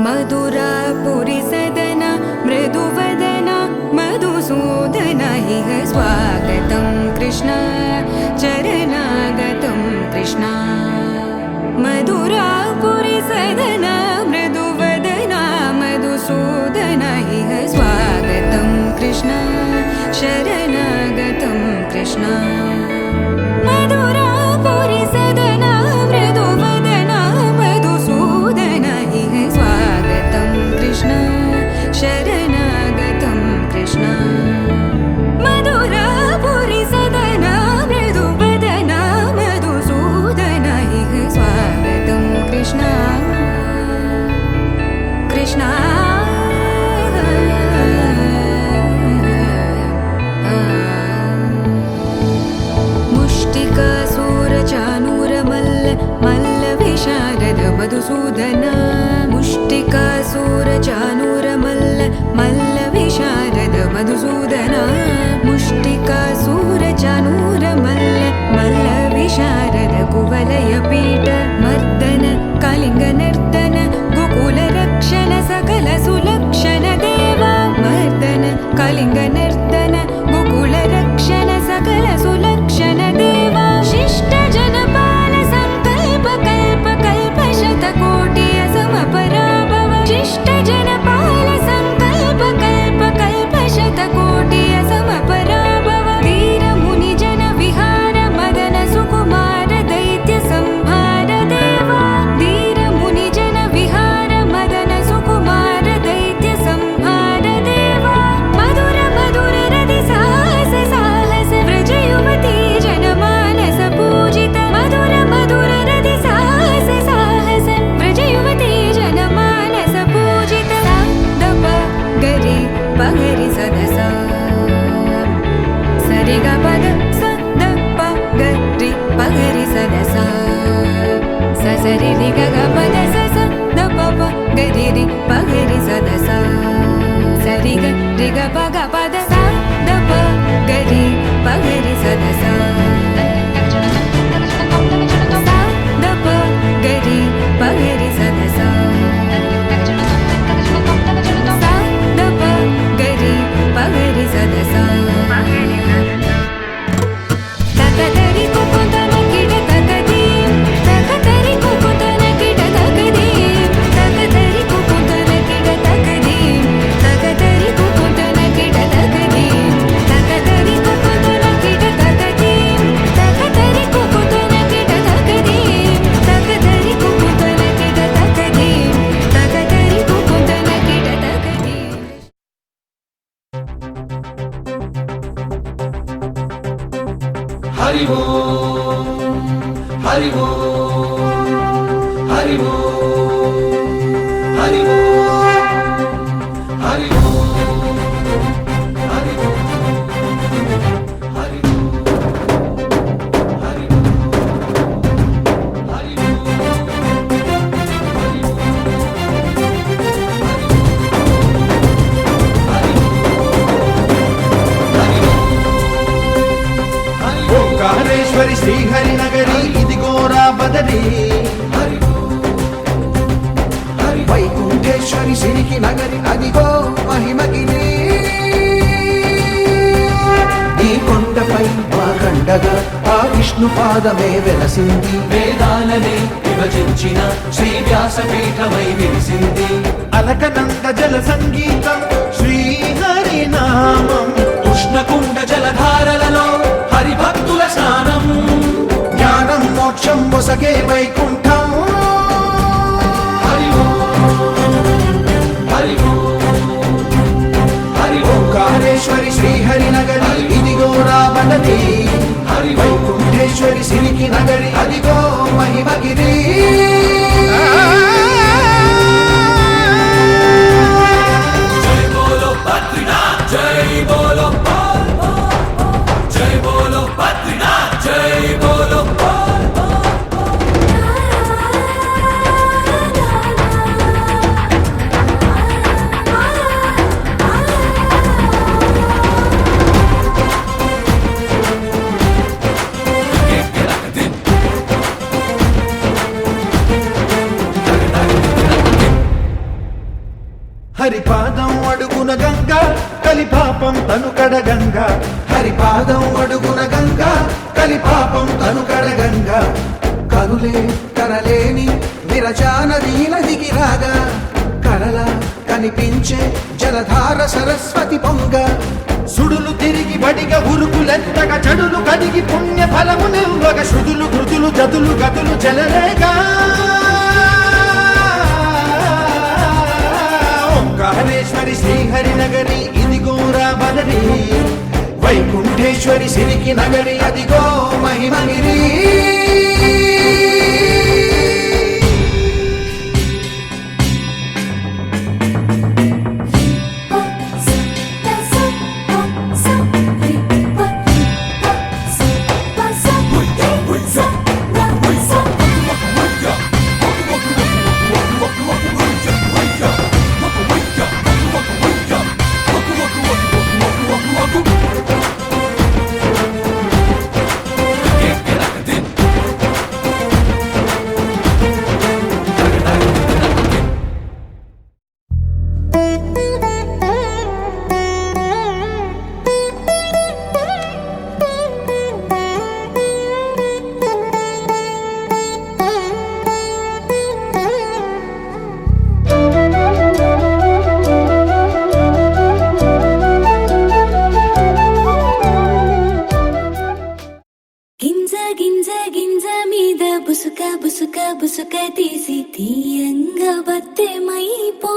मधुरापुरी सदन मृदुवदन मधुसूदन इह स्वागतं कृष्ण चरणागतं कृष्ण मधुरापुरी सदन मृदुवदन मधुसूदन इह स्वागतं कृष्ण शरणागतं कृष्ण मधुरापुरी सदन मृदुवदन मधुसूदन इह स्वागतं कृष्ण शरणागतं कृष्ण मधुरापुरी सदन मृदुवदन मधुसूदन इह स्वागतं कृष्ण कृष्ण मधुसूदन मुष्टिकासुरचाणूरमल्ल मल्लविशारद मधुसूदन मुष्टिकासुरचाणूरमल्ल मल्लविशारद कुवलयपीठ मर्दन कलिङ्गनर्तन गोकुलरक्षण सकल सुलक्षण देवा मर्दन कलिङ्गनर्तन गोकुलरक्षण सकल सुलक्षण देवा शिष्ट जनपाल संकल्प कल्प कल्प शतकोटि असमपराभव शिष्ट जनपाल संकल्प कल्प कल्प शतकोटि असमपराभव वीर मुनि जन विहार मदन सुकुमार दैत्य संहार देवा वीर मुनि जन विहार मदन सुकुमार दैत्य संहार देवा मधुर मधुर रति साहस साहस व्रज युवती जनमानस पूजित मधुर मधुर रति साहस साहस व्रज युवती जनमानस पूजित दप गरि पगरि सदसा सरि ग पद स द प गरि पगरि सदसा स सरि रि ग ग पद स स द प प गरि रि पगरि सदसा सरि ग रि ग प ग पद स द प गरि पगरि सदसा द प गरि पगरि सदसा द प गरि पगरि सदसा तकदरि कुकुतन किड तकदीं तकदरि कुकुतन किड तकदीं तकदरि कुकुतन किड तकदीं तकदरि कुकुतन किड तकदीं तकदरि कुकुतन किड तकदीं तकदरि कुकुतन किड तकदीं तकदरि कुकुतन किड तकदीं तकदरि कुकुतन किड तकदीं हरि बोल हरि बोल हरि बोल हरि बोल हरि बोल हरि बोल हरि ఓంకారేశ్వరి శ్రీహరి నగరి ఇదిగోరా బదరి వైకుంఠేశ్వరి సిరికి నగరి అదిగో మహిమగిరి ఈ కొండపై మాకండగా ఆ విష్ణు పాదమే వెలసింది వేదాలనే విభజించిన శ్రీ వ్యాసపీఠమై విరిసింది అలకనంద జల సంగీతం శ్రీహరి నామం ఉష్ణకుండ జలధారలలో హరిభక్తుల స్నానం జ్ఞానం మోక్షం మొసగే వైకుంఠం హరి హరి హరి ఓంకారేశ్వరి శ్రీహరి నగరి ఇదిగో రాబడది హరి వైకుంఠేశ్వరి సిరికి నగరి అదిగో మహిమగిరి జై బోలో బద్రీనాథ్ జై బోలో జై బోలో బద్రీనాథ్ జై బోలో హరిపాదం అడుగున గంగా కలిపాపం తను కడగంగా హరిపాదం అడుగున గంగా కలిపాపం తను కడగంగా కరులే కరలేని విరజానది నదికి రాగా కరలా కనిపించే జలధార సరస్వతి పొంగ సుడులు తిరిగి బడిగా ఉరుకులెత్తగా చెడులు కడిగి పుణ్య ఫలము నివ్వగా శృతులు ధృతులు జతులు గతులు జలరేగా ఓంకారేశ్వరి శ్రీహరి నగరి ఇదిగోరా బదరి వైకుంఠేశ్వరి సిరికి నగరి అదిగో మహిమగిరి బుసుక తీసి తీయంగా బత్తెమైపోయే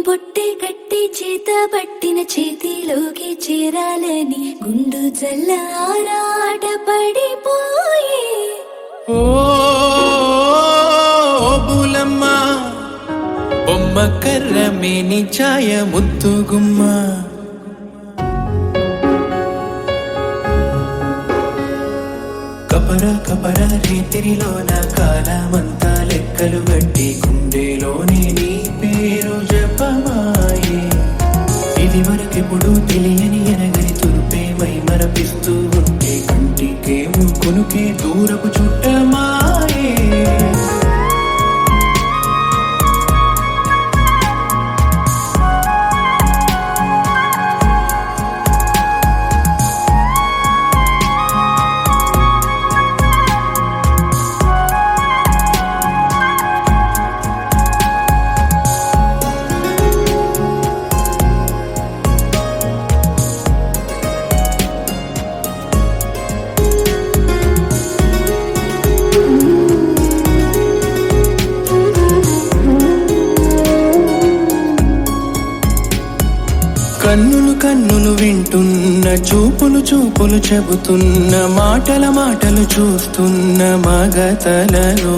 బొట్టె కట్టి చేత పట్టిన చేతిలోకి చేరాలని గుండు జల్ల ఆరాట పడిపోయే ఓ బులమ్మ బొమ్మ కర్రమేని ఛాయ ముద్దుగుమ్మ కపర కపర రీతిరిలోన కాలమంతా లెక్కలు గట్టి గుండెలోనే నీ పేరు జపమాయే ఇది వరకెప్పుడు తెలియని ఎనగని తురుపే మై మరపిస్తూ ఉంటే కంటికేమో కొనుకే దూరపు చుట్టమాయే కన్నులు కన్నులు వింటున్న చూపులు చూపులు చెబుతున్న మాటలు చూస్తున్న మగతలలో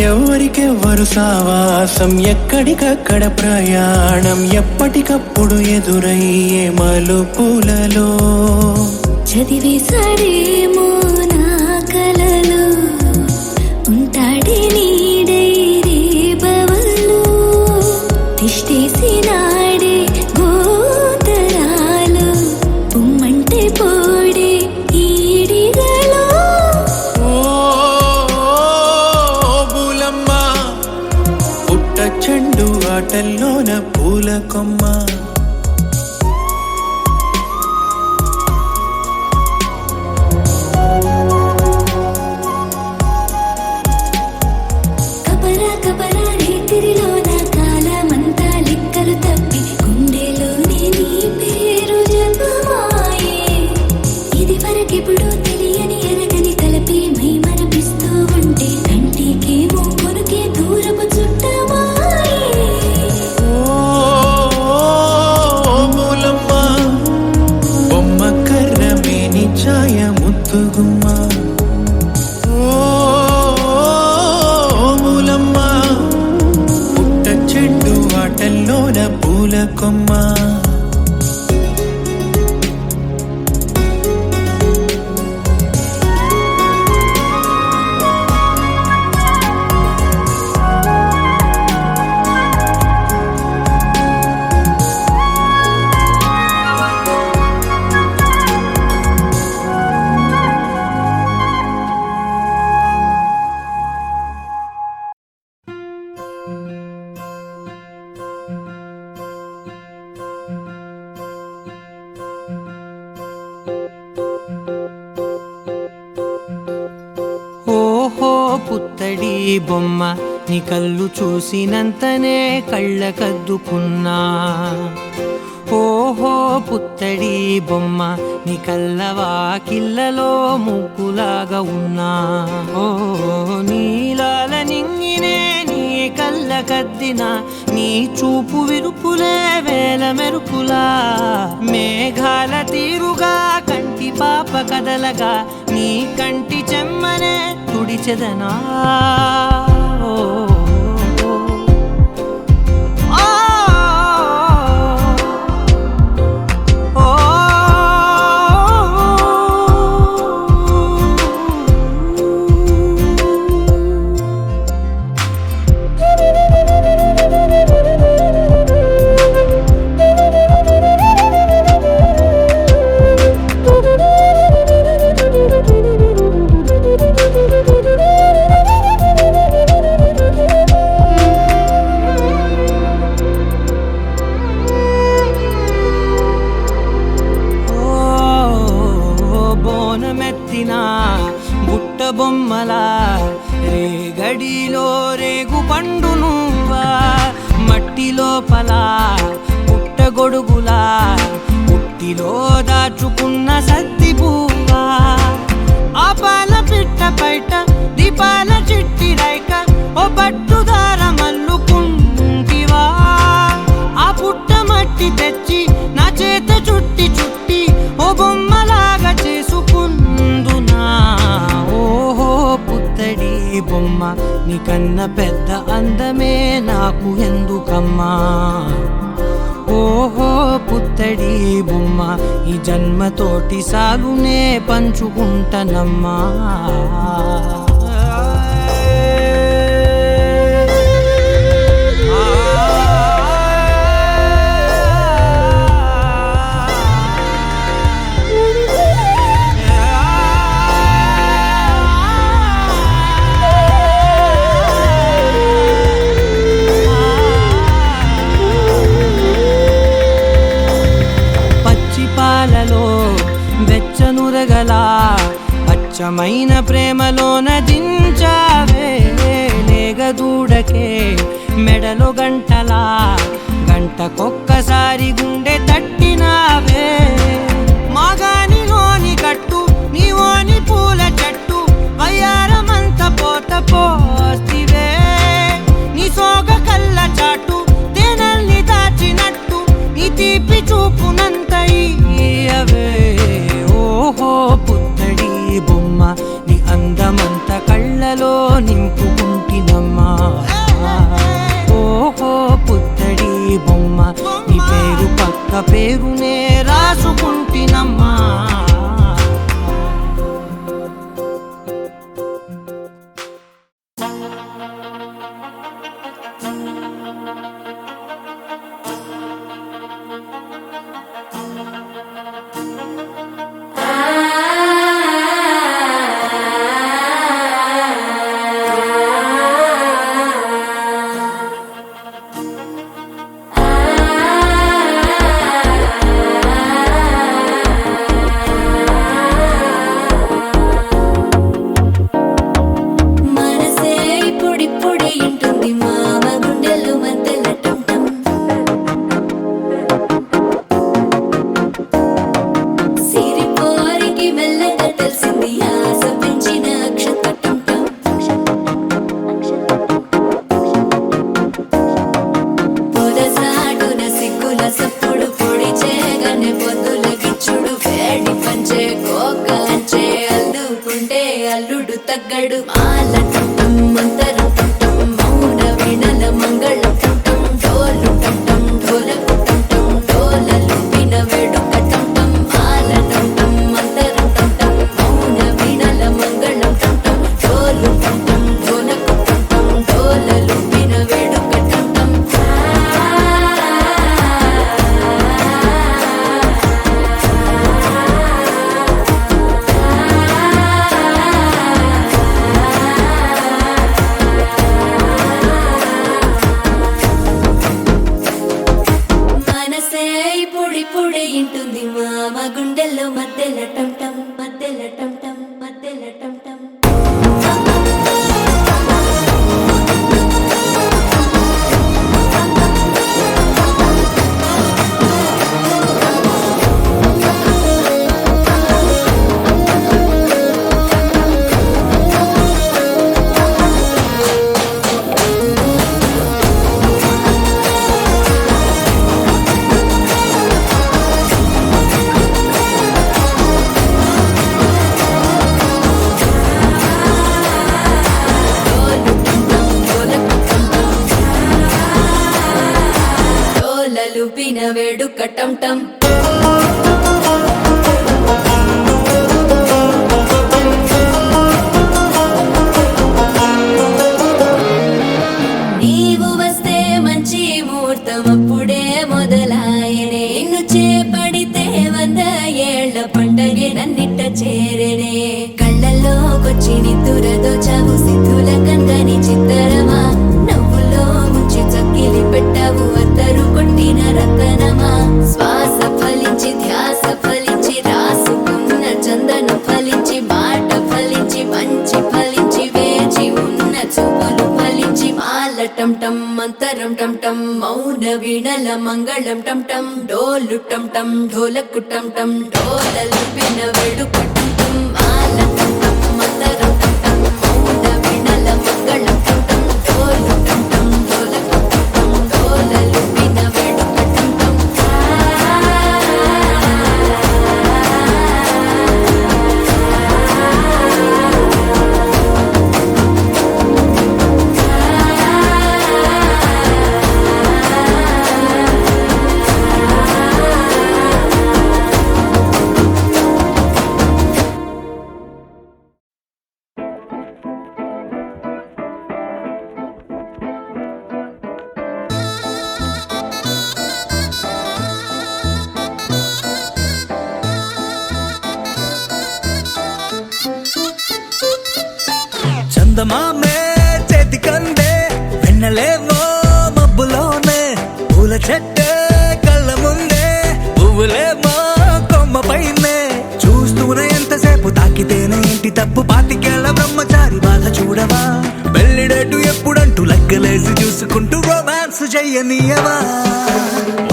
ఎవరికెవ్వరు సావాసం ఎక్కడికక్కడ ప్రయాణం ఎప్పటికప్పుడు ఎదురయ్యే మలుపులలో చదివేశాడేమో నా కలలో ఉంటాడే నీడై రేబవలు తిష్టేసినాడే గోతరాలు పుమ్మంటే పోడే ఈడిగలో ఓ బులమ్మ పుట్ట చెండు ఆటల్లోన పూల కొమ్మ కపర కపర రీతిరిలోన కాలమంతా లెక్కలు తప్పి గుండెలోనే నీ పేరు జపమాయే ఇది వరకెప్పుడు తెలియని ఎరగని తలపి మై మరపిస్తూ ఉంటే కంటికేమో కొనుకే దూరపు చుట్టమాయే ఓ బులమ్మ బొమ్మ కర్రమేని ఛాయ ముద్దుగుమ్మ ఓ బులమ్మ పుట్ట చెండు ఆటల్లోన పూల కొమ్మ పుత్తడి బొమ్మ నీ కళ్ళు చూసినంతనే కళ్ళకద్దుకున్నా ఓహో పుత్తడి బొమ్మ నీ కళ్ళవాకిళ్ళలో ముగ్గులాగా ఉన్నా ఓ నీలాల నింగినే నీ కళ్ళకద్దిన నీ చూపు విరుపులే వేల మెరుపులా మేఘాల తీరుగా కంటి పాప కదలగా నీ కంటి చెమ్మనే తుడిచెదనా బుట్ట బొమ్మలా రేగడిలో రేగు పండు నువ్వా మట్టి లోపల పుట్ట గొడుగులా పుట్టిలో దాచుకున్న సత్తి పువ్వా ఆ పాల పిట్ట బయట దీపాల చిట్టి రైక ఓ పట్టుదార మల్లుకుంటివా ఆ పుట్ట మట్టి తెచ్చి నా చేత చుట్టి చుట్టి ఓ బొమ్మలాగా చేసుకుందునా ఓహో పుత్తడి బొమ్మ నీకన్న పెద్ద అందమే నాకు ఎందుకమ్మా ఓహో పుత్తడి బొమ్మ ఈ జన్మతోటి సాగునే పంచుకుంటనమ్మా వెచ్చనురగలా అచ్చమైన ప్రేమలోన దించావే లేగదూడకే మెడలో గంటలా గంటకొక్కసారి గుండె తట్టినావే మాగానిలోని గట్టు నీవోని పూల చెట్టు వయ్యారమంత పోత పోస్తివే నీ సోగ కళ్ళ చాటు తేనల్ని దాచినట్టు నీ తీపి చూపునంత ఇయ్యవే ఓహో పుత్తడి బొమ్మ నీ అందమంత కళ్ళలో నింపుకుంటినమ్మా ఓహో పుత్తడి బొమ్మ నీ పేరు పక్క పేరునే రాసుకుంటినమ్మా తగ్గడు మాల టం మంతర టం మౌన వినల మంగళ టం డోలు టం ఢోలకు టం డోలలు విన వేడుక టం మాల టం మంతర టం మౌన వినల మంగళ టం డోలు టం ఢోలకు టం డోలలు విన వేడుక టం వేడుక టం టం నీవు వస్తే మంచి ముహూర్తం అప్పుడే మొదలాయనే నిన్ను చేపడితే 100 ఏళ్ల పండగే నన్నిట్ట చేరనే కళ్ళల్లోకొచ్చి నిద్దురదోచావు సిద్ధుల కందని చిత్తరమా నవ్వులో ముంచి చక్కిలి పెట్టావు అద్దరు కొట్టిన రతనమా శ్వాస ఫలించి ధ్యాస ఫలించి రాసుకున్న చందనం ఫలించి మాట ఫలించి మంచి ఫలించి వేచి ఉన్న చూపులు ఫలించి మాల టం టం మంతరం టం టం మౌన వీణల మంగళం టం టం డోలు టం టం ఢోలకు టం టం డోలలు పిన వేడుక టం టం మాల టం టం మంతరం టం టం మౌన వీణల మంగళం టం టం డోలు టం టం ఢోలకు టం టం డోలలు పిన వేడుక టం టం చందమామే చేతి కందే వెన్నలేవో మబ్బులోనే పూల చెట్టే కళ్ళ ముందే పువ్వులేమో కొమ్మ పైనే చూస్తూనే ఎంతసేపు తాకితేనే ఇంటి తప్పు పాతికేళ్ల బ్రహ్మచారి బాధ చూడవా పెళ్లిడేటు ఎప్పుడంటూ లెక్కలేసి చూసుకుంటూ రొమాన్స్ చెయ్యనీయవా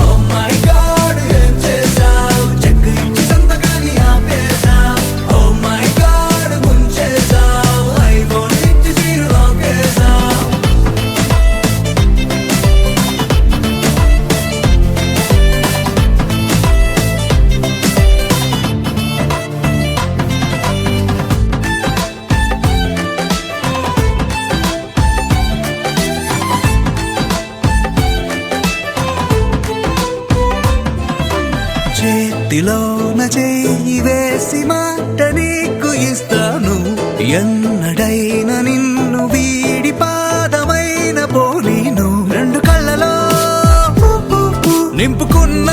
Oh my God, ఏం చేశావ్? చెక్కు ఇచ్చి సంతకాన్ని ఆపేశావ్. Oh my God, ముంచేశావ్. ఐఫోన్ ఇచ్చి సీను లాగేశావ్. చేతిలోన చెయ్యి వేసి మాట నీకు ఇస్తాను ఎన్నడైనా నిన్ను వీడి పాదమైన పోనీను రెండు కళ్ళలో నింపుకున్న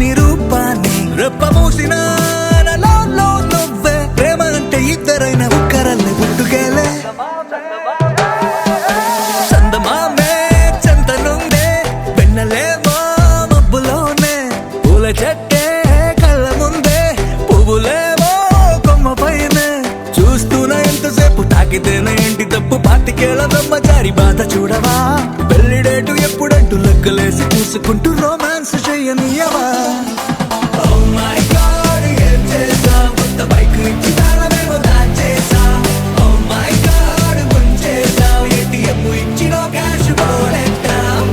నీ రూపాన్ని రెప్ప మూసిన నాలో నువ్వే ప్రేమ అంటే ఇద్దరైన ఒక్కరల్ని పుట్టుకెళ్ళే చందమామే చెంతనుందే వెన్నలేమో మబ్బులోనే పూల చెట్టే కళ్ళ ముందే పువ్వులేమో కొమ్మ పైనే చూస్తూనే ఎంతసేపు తాకితేనే ఏంటి తప్పు పాతికేళ్ల బ్రహ్మచారి బాధ చూడవా పెళ్లిడేటు ఎప్పుడంటూ లెక్కలేసి చూసుకుంటూ రొమాన్స్ చెయ్యనీయవా Oh my God, ఏం చేశావ్? కొత్త బైక్ ఇచ్చి తాళమేమో దాచేశావ్. Oh my God, ముంచేశావ్. ATM ఇచ్చి నో క్యాష్ పోనెట్టావ్.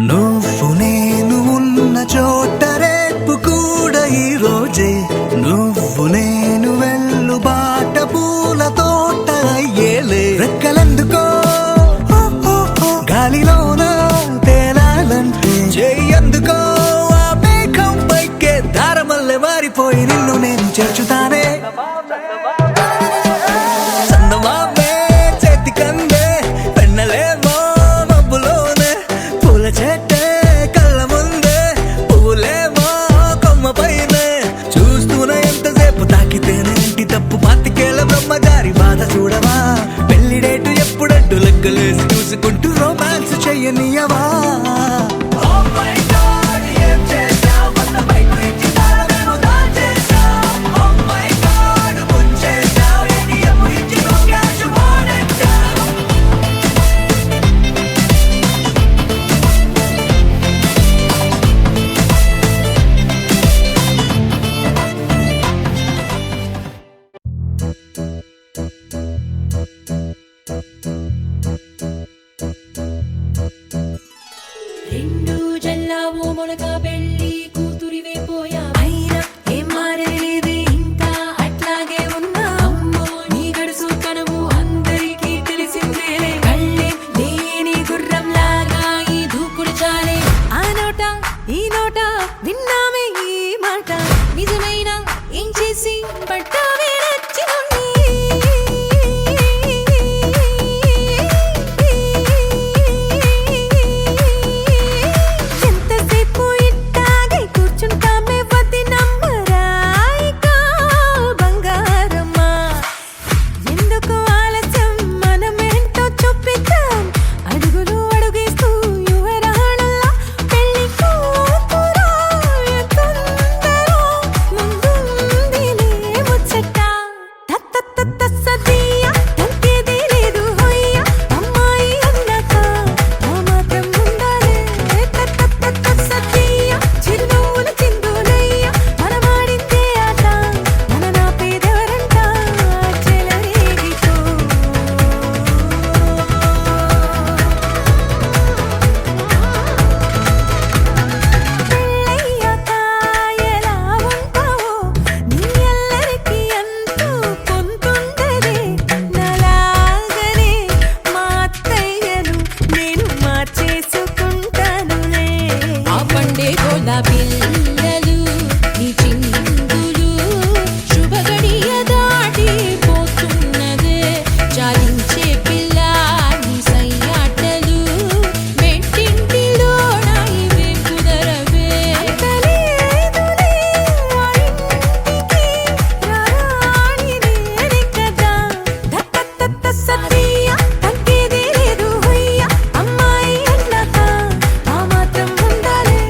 నువ్వు నేను ఉన్న చోట రేపు కూడా ఈ రోజే నువ్వు నేను వెళ్ళు బాట పూల తోట అయ్యేలే రెక్కలెందుకో గాలిలోన తేలాలంటే చెయ్యందుకో ఆ మేఘం పైకే దారమల్లె మారిపోయి నిన్ను నేను చేర్చుతానే చందమామే చేతి కందే వెన్నలేమో మబ్బులోనే పూల చెట్టే కళ్ళ ముందే పువ్వులేమో కొమ్మ పైనే చూస్తూనే ఎంతసేపు తాకితేనే ఇంటి తప్పు పాతికేళ్ల బ్రహ్మచారి బాధ చూడవా పెళ్లిడేటు ఎప్పుడంటూ లెక్కలేసి చూసుకుంటూ రొమాన్స్ చెయ్యనీయవా Oh my God, ఏం చేశావ్? కొత్త బైక్ ఇచ్చి తాళమేమో దాచేశావ్. Oh my God, ముంచేశావ్. ATM ఇచ్చి నో క్యాష్ పోనెట్టావ్. మొలక పెళ్లి కూతురివైపోయా అయినా ఏం మారలేదే ఇంకా అట్లాగే ఉన్నా అమ్మో నీ గడుసు కనము అందరికీ తెలిసిందేలే కళ్ళే లేని గుర్రం లాగా ఈ దూకుడు చాలే ఆ నోట ఈ నోట విన్నామే ఈ మాట నిజమైన ఏం చేసి పట్టావే నచ్చినోణ్ణి ఎంతసేపు ఇట్టాగే కూర్చుంటామే వది నమ్మరాయికా బంగారమ్మా ఎందుకు ఆలస్యం మనమేంటో చూపిద్దాం అడుగులు అడుగేస్తూ యువరాణల్లా పెళ్లి కూతురాయ తొందరో ముందుందిలే ముచ్చట తత్తత్త సదియ తగ్గేది లేదు హొయ్య అమ్మాయి అన్నాక ఆ మాత్రం ఉండాలే తత్తత్త సదియ చిరునవ్వుల చిందులయ్య మనవాడిందే ఆట మన నా పేదవరంట చెలరేగితో పెళ్ళయ్యాక ఎలా ఉంటావో నీ ఎల్లరికి అంటూ పొందుండదే నలాగనే మా అత్తయ్యను నేను మార్చేసుకుంటానులే ఆ పండే గోలా పిల్లలు నీ చిందులు శుభ గడియ దాటి పోతున్నదే చాలించే పిల్ల నీ సయ్యాటలు మెట్టింటిలో ఇవే కుదరవే అంతలేదులే ఆ ఇంటికి రాణి నేనే కదా దత్తత్త సదియ తగ్గేది లేదు హొయ్య అమ్మాయి అన్నాక ఆ మాత్రం ఉండాలే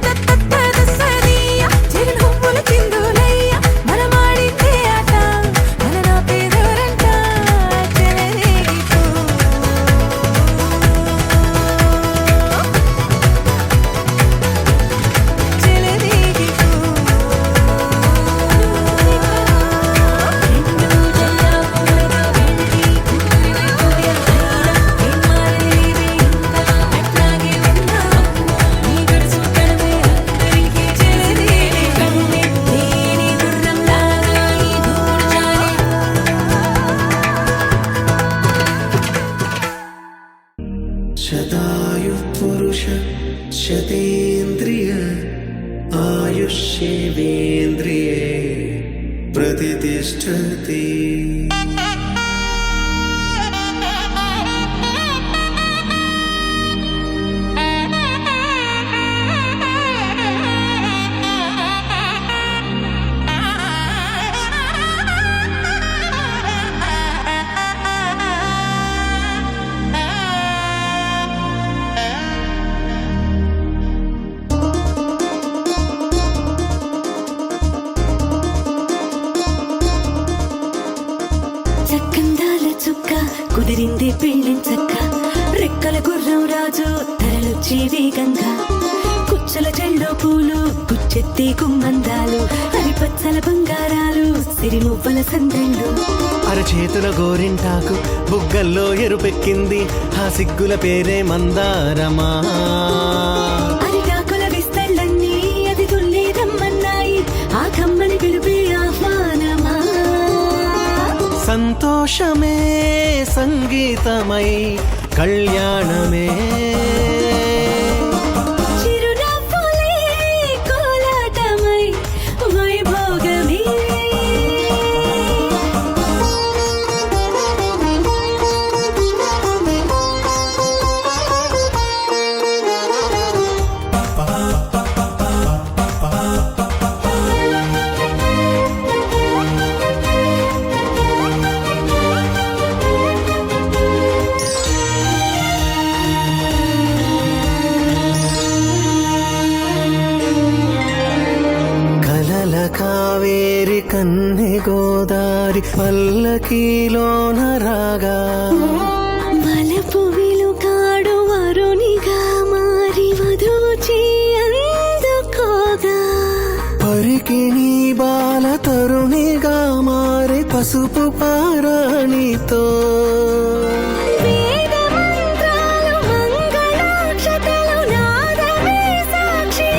తత్తత్త సదియ చిరునవ్వుల చిందులయ్య మనమాడిందే ఆట మన నా పేదవరంట చెలరేగితో చెలరేగితో రెండు జల్లా పొరగా వెళ్ళి కూతురివైపోయా ఏం మారలేదే ఇంకా అట్లాగే ఉన్నా నీ గడుసు కడమే అందరికీ చెలరేగే కళ్ళే లేని గుర్రం లాగా ఈ దూకుడు చాలే శతాయు పురుష శతేంద్రియ ఆయుష్యేంద్రియే ప్రతిష్టతి చక్కందాల చుక్క కుదిరింది పెళ్ళించక్క రెక్కల గుర్రం రాజు తరలొచ్చే వేగంగా కుచ్చల చెల్లో పూలు గుచ్చెత్తి కుమ్మందాలు హరిపచ్చల బంగారాలు సిరిమువ్వల సందళ్ళు అరచేతుల గోరింటాకు బుగ్గల్లో ఎరుపెక్కింది ఆ సిగ్గుల పేరే మందారమా అరిటాకుల విస్తళ్ళన్నీ అది తుల్లి రమ్మన్నాయి ఆ కమ్మని పిలుపే ఆహ్వానమా సంతోషమే సంగీతమై కళ్యాణమే చిరునవ్వులే కోలాటమై వైభోగమే కలల కావేరి కన్నె గోదారి పల్లకీలోన రాగా వలపు విలుకాడు వరునిగా మారి వధూచి అందుకోగా పరికి నీ బాల తరుణిగా మారి పసుపు పారాణితో వేద మంత్రాలు మంగళాక్షతలు నాదమే సాక్షి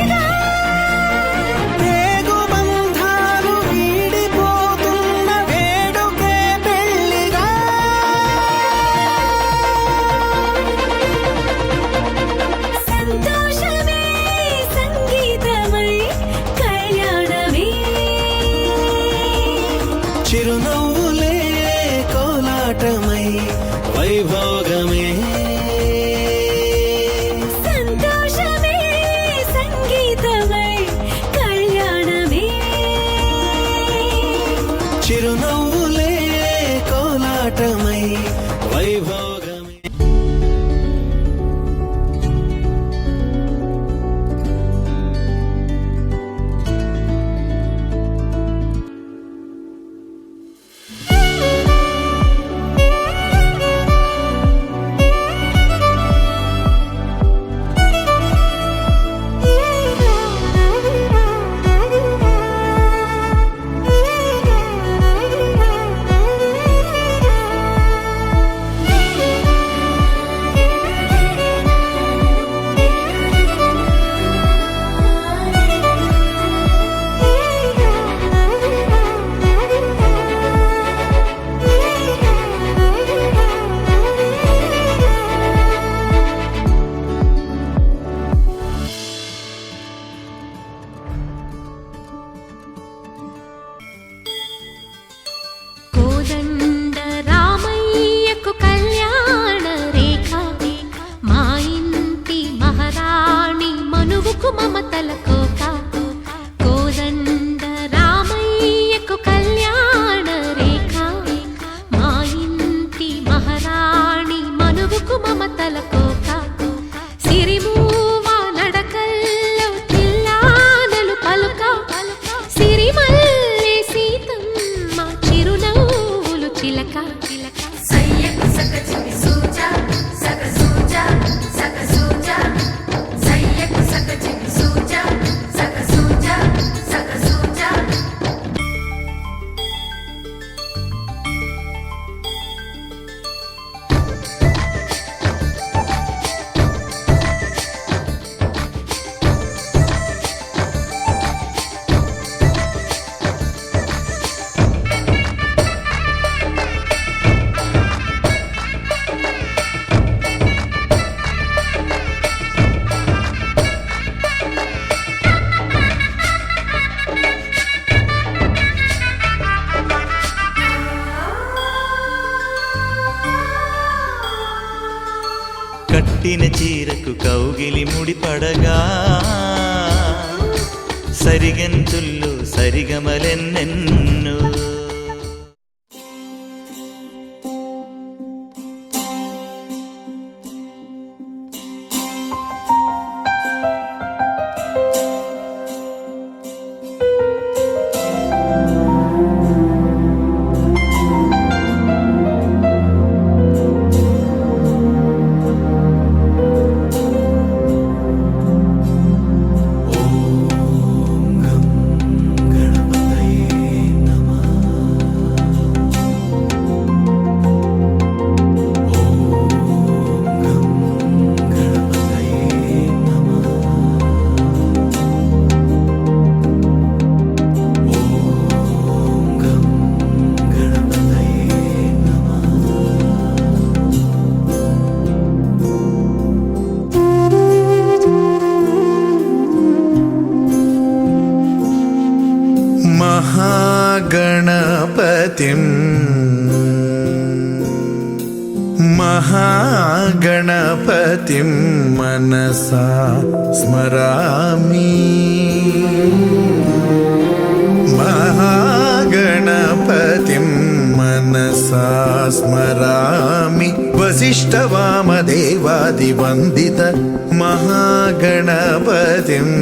సరిగెంతుల్లో సరిగమలెన్నెన్నో. महागणपतिं मनसा स्मरामि महागणपतिं मनसा स्मरामि वसिष्ठवामदेवादिवन्दित महागणपतिम्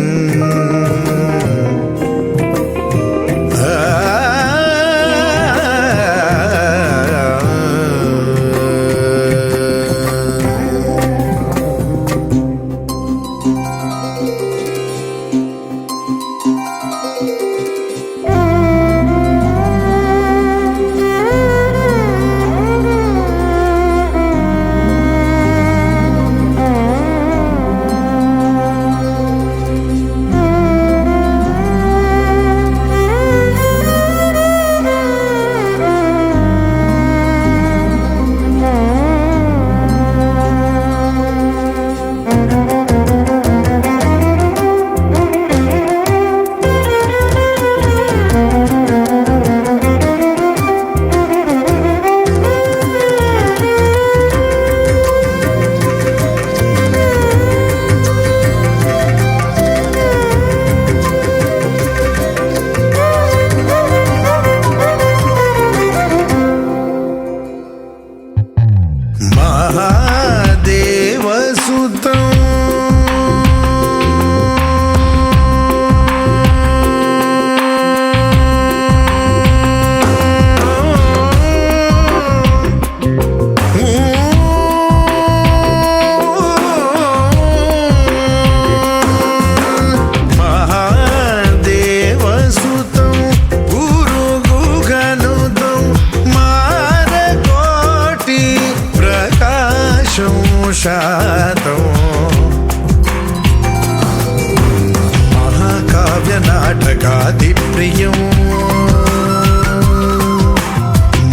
महाकाव्यनाटकादिप्रियं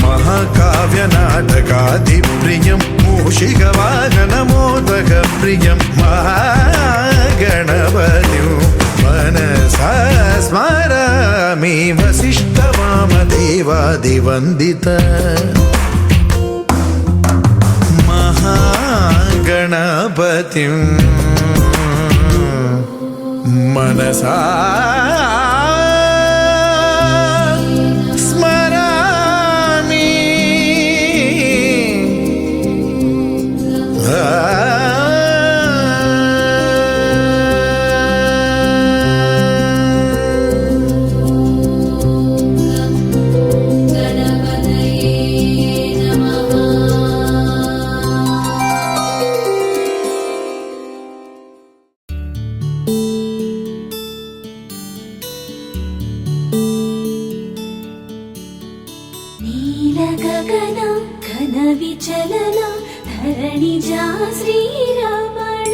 महाकाव्यनाटकादिप्रियं मूषिकवाहनमोदकप्रियं महागणपतिं मनसा स्मरामि वसिष्ठवामदेवादिवन्दित महागणपतिं मनसा स्मरामि विचलना धरणिजा श्रीरमण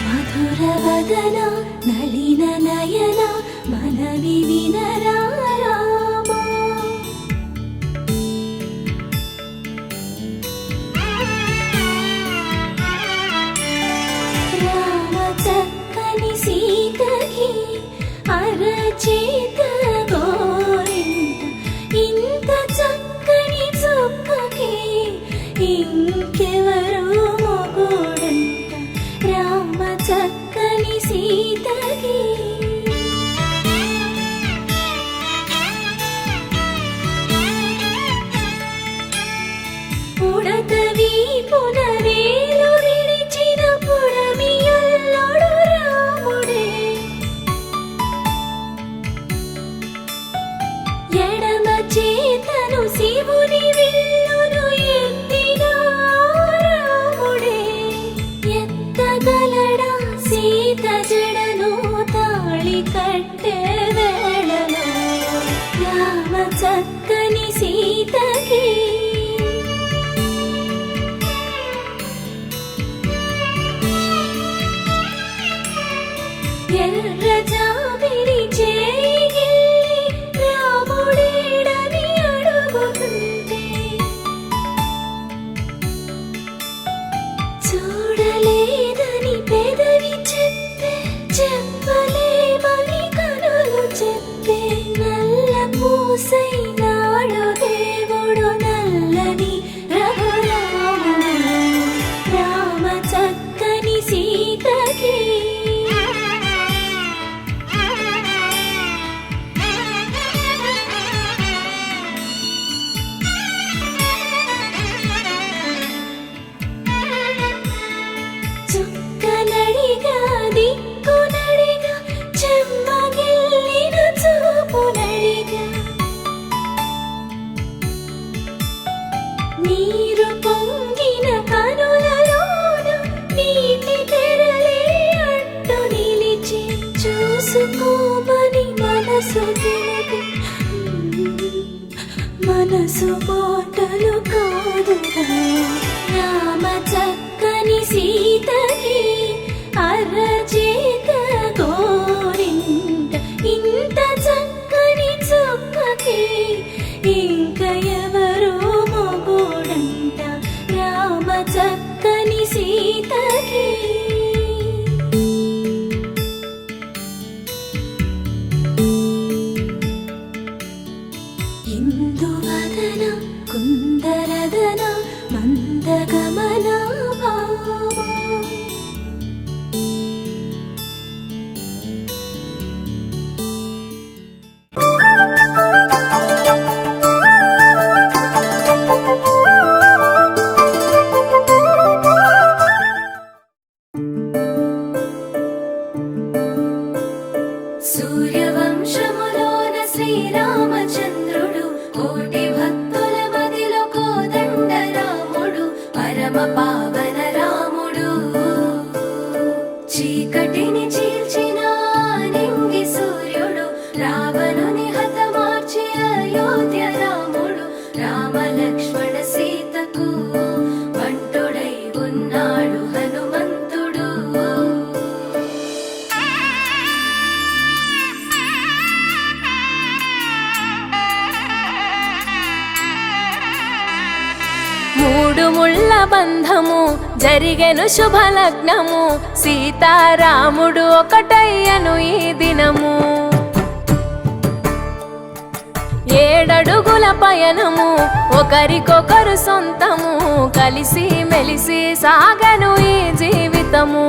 मधुरवदना नलिन नयना मनवि विनरा रामा रामचक्कनि सीतकी అరచేత గోరింట ఇంత చక్కని చుక్కకి ఇంక చక్కని రఘురాముడు రామ చక్కని సీతకి చుక్కనడిగా దిక్కునడిగా చెమ్మగిల్లిన చూపునడిగా నీరు పొంగిన కనులలోన నీటి తెరలే అడ్డు నిలిచి చూసుకోమని మనసు తెలుగు మనసు మాటలు కాదుగా రామ చక్కని సీతకి అరచేత గోరింట ఇంత చక్కని చుక్కకి ఇంక ఎవరో మొగుడంట రామ చక్కని సీతకి ఇందువదన కుందరదన మందగమన భావా సూర్యవంశములోన శ్రీరామచంద్రుడు కోటి భక్తుల మదిలో కోదండ రాముడు పరమ పావన రాముడు చీకటిని చీల్చిన నింగి సూర్యుడు రావణుని హతమార్చి అయోధ్య రాముడు రామ లక్ష్మణ సీతకు బంటుడై ఉన్నాడు హనుమంతుడు మూడు ముళ్ళ బంధము జరిగెను శుభలగ్నము సీతారాముడు ఒకటయ్యను ఈ దినము 7 అడుగుల పయనము ఒకరికొకరు సొంతము కలిసి మెలిసి సాగను ఈ జీవితము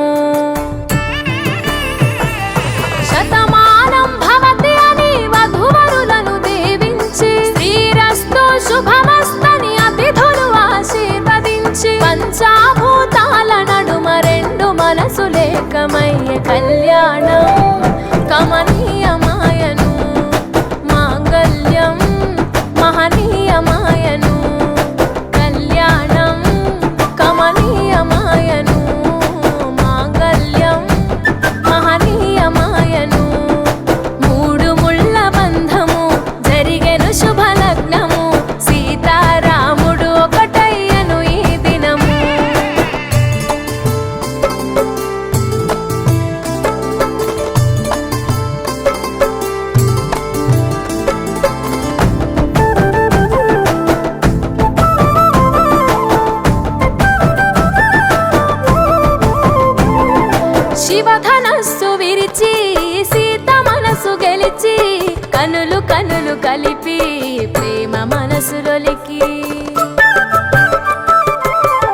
శతమానం భవతి అని వధువరులను దీవించి శ్రీరస్తు శుభమస్తని అతిథులు ఆశీర్వదించి పంచాభూతాల నడుమ 2 మనసులేకమయ్యే కళ్యాణం కమనీయమాయను మాంగళ్యం మహనీయమాయను కళ్యాణం కమనీయమాయను మాంగళ్యం మహనీయమాయను 3 ముళ్ళ బంధము జరిగెను శుభలగ్నము సీతారాముడు ఒకటయ్యను ఈ దినము శివధనస్సు విరిచి సీత మనసు గెలిచి కనులు కనులు కలిపి ప్రేమ మనసులొలికి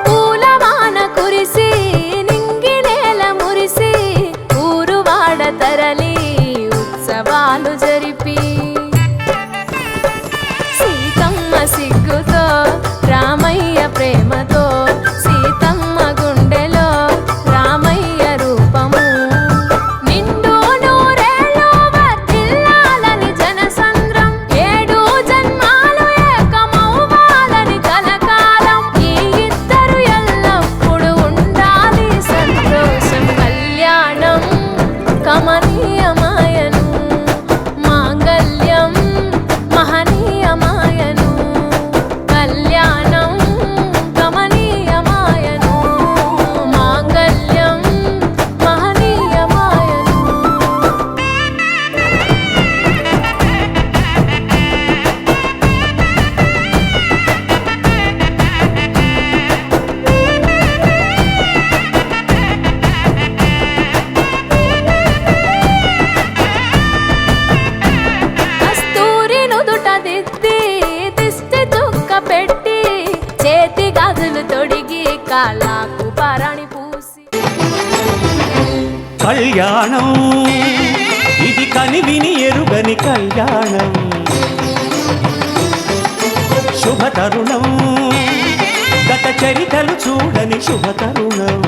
పూలవాన కురిసి నింగి నేల మురిసి ఊరువాడ తరలి ఉత్సవాలు జరిపి సీతమ్మ సిగ్గుతో రామయ్య ప్రేమతో సీతమ్మ గుండెలో రామయ్య రూపము నిండు నూరేళ్ళు వర్ధిల్లాలని జనసంద్రం 7 జన్మాలు ఏకమవ్వాలని కాళ్ళకు పరణి పూసి కళ్యాణం ఇది కనివిని ఎరుగని కళ్యాణం శుభతరుణం గత చరితలు చూడని శుభతరుణం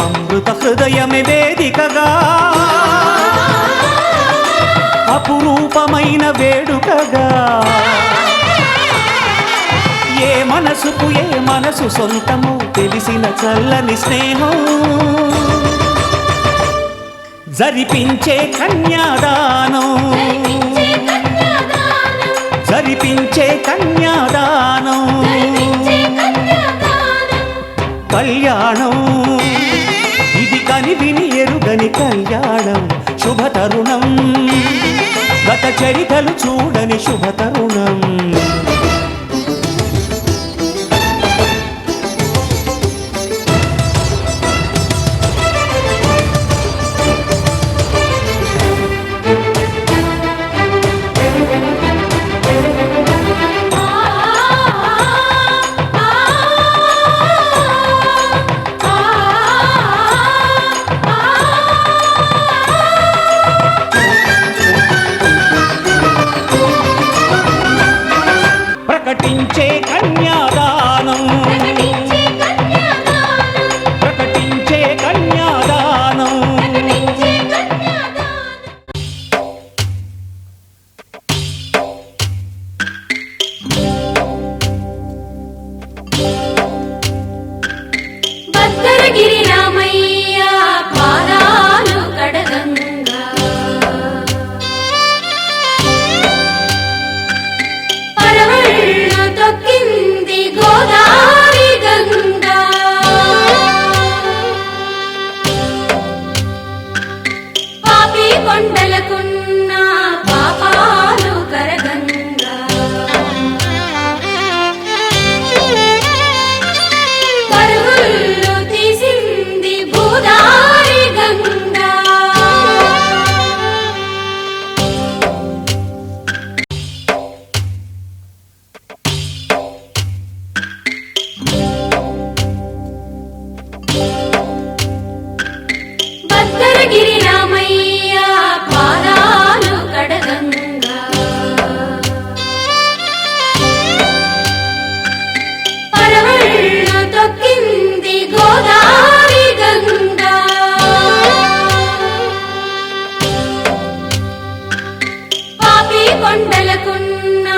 అమృత హృదయమే వేదికగా అపురూపమైన వేడుకగా ఏ మనసుకు ఏ మనసు సొంతము తెలిసిన చల్లని స్నేహం జరిపించే కన్యాదానం జరిపించే కన్యాదానం కళ్యాణం ఇది కనివిని ఎరుగని కళ్యాణం శుభతరుణం గత చరితలు చూడని శుభతరుణం ప్రకటించే కన్యాదానం ప్రకటించే కన్యాదానం భద్రగిరి రామయ్య పాదాలు కడగంగా పరవళ్ళు తొక్కింది గోదావరి గంగా పాపి కొండలకున్న పాపాలు కరగంగా పరుగుళ్ళు తీసింది భూదారి గంగా భద్రగిరి రామయ్య పాదాలు కడగంగా పరవళ్ళు తొక్కింది గోదావరి గంగా పాపి కొండలకున్న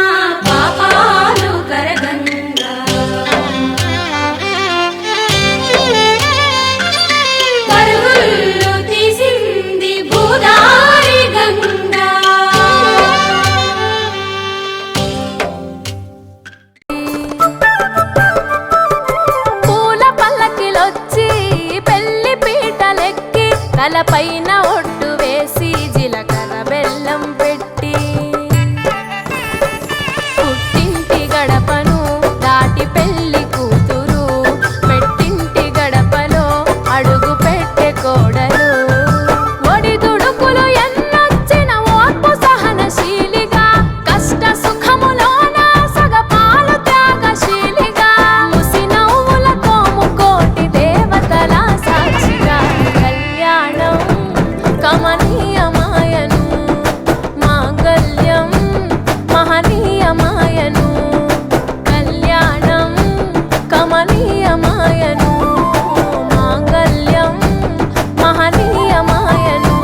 పాపాలు కరగంగా పరుగుళ్ళు తీసింది భూదారి గంగా పూల పల్లకిలొచ్చి పెళ్లి పీటలెక్కి తలపైన ఒట్టు వేసి జీలకర్ర బెల్లం పెట్టి పుట్టింటి గడపను దాటి పెళ్లి కూతురు పెట్టింటి గడపలో అడుగు పెట్టే కోడలు ఒడిదుడుకులు ఎన్నొచ్చిన ఓర్పు సహనశీలిగా కష్ట సుఖములోన సగపాలు త్యాగశీలిగా ముసి నవ్వులతో ముకోటి దేవతల సాక్షిగా కళ్యాణం కమనీయమాయను మాంగళ్యం మహనీయమాయను కళ్యాణం కమనీయమాయను మాంగళ్యం మహనీయమాయను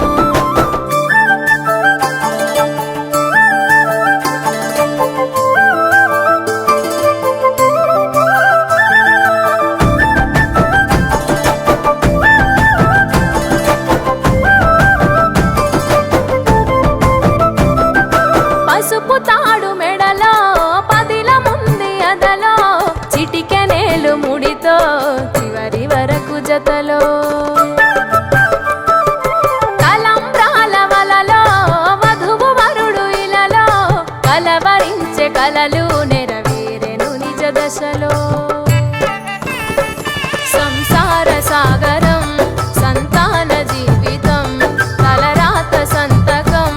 పసుపు తాడు మెడలో పదిల ముంది అదలో చిటికెనేలు ముడితో చివరి వరకు జతలో తలంబ్రాల వలలో వధువు వరుడు ఇలలో కలవరించే కలలు నెరవేరెను నిజ దశలో సంసార సాగరం సంతాన జీవితం తలరాత సంతకం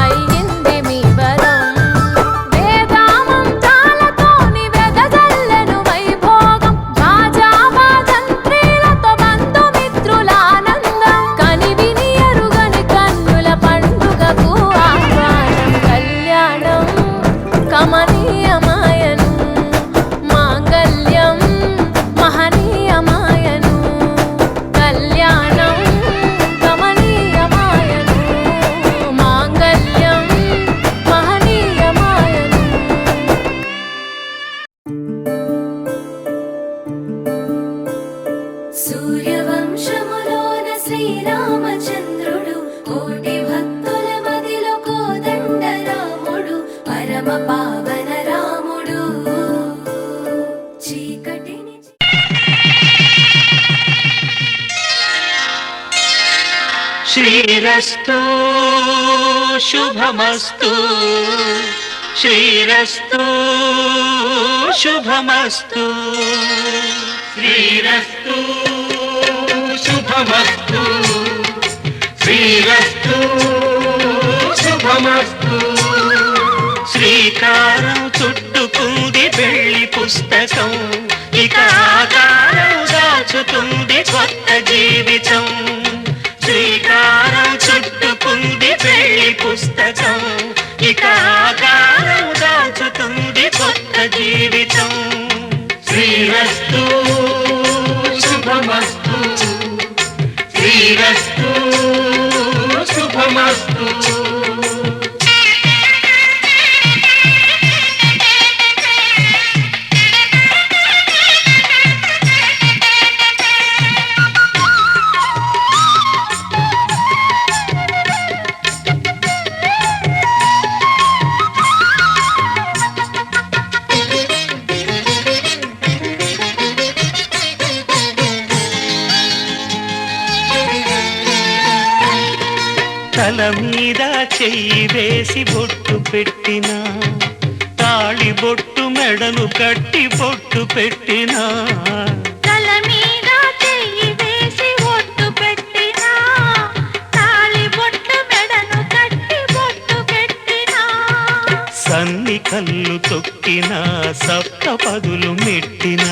అయ్యింది మీ వరం వేదామంతాలతోని వెదజల్లెను వై శ్రీరస్తు శుభమస్తు శ్రీరస్తు శుభమస్తు శ్రీరస్తు శుభమస్తు శ్రీరస్తు శుభమస్తు శ్రీకారం చుట్టుకుంది పెళ్లి పుస్తకం ఇక ఆకారం దాచుతుంది కొత్త జీవితం శ్రీకారం చుట్టుకుంది పెళ్లి పుస్తకం ఇక ఆకారం దాచుతుంది కొత్త జీవితం శ్రీరస్తు శుభమస్తు శ్రీరస్తు శుభమస్తు తల మీద చెయ్యి వేసి బొట్టు పెట్టినా తాళి బొట్టు మెడను కట్టి బొట్టు పెట్టినా తల మీద చెయ్యి వేసి బొట్టు పెట్టినా తాళి బొట్టు మెడను కట్టి బొట్టు పెట్టినా సన్ని కళ్ళు తొక్కినా సప్త పదులు మెట్టినా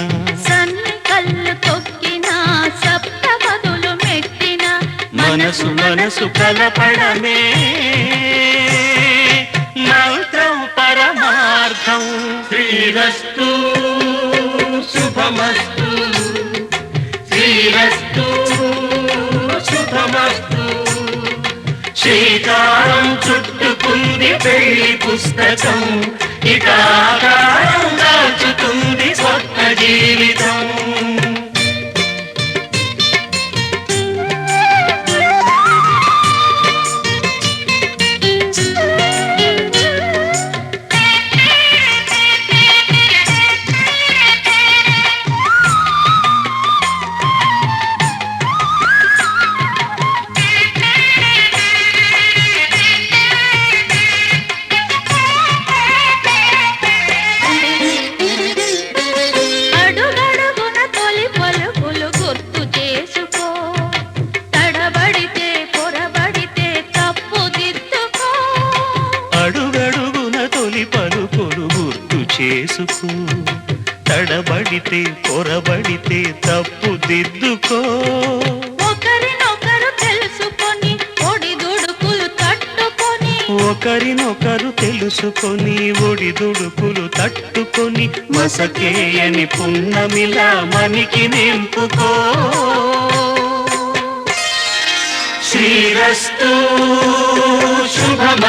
సన్ని కళ్ళు తొక్కినా సప్త పదులు మెట్టినా మనసు మనసు కలపడమే మంత్రం పరమార్థం శ్రీరస్తు శుభమస్తు శ్రీరస్తు శుభమస్తు శ్రీకారం చుట్టుకుంది పెళ్లి పుస్తకం ఇక ఆకారం దాచుతుంది కొత్త జీవితం చేసుకో తడబడితే పొరబడితే తప్పు దిద్దుకో ఒకరినొకరు తెలుసుకొని ఒడిదుడుకులు తట్టుకొని ఒకరినొకరు తెలుసుకొని ఒడిదుడుకులు తట్టుకొని మసకేయని పున్నమిలా మనికి నింపుకో శ్రీరస్తు శుభమ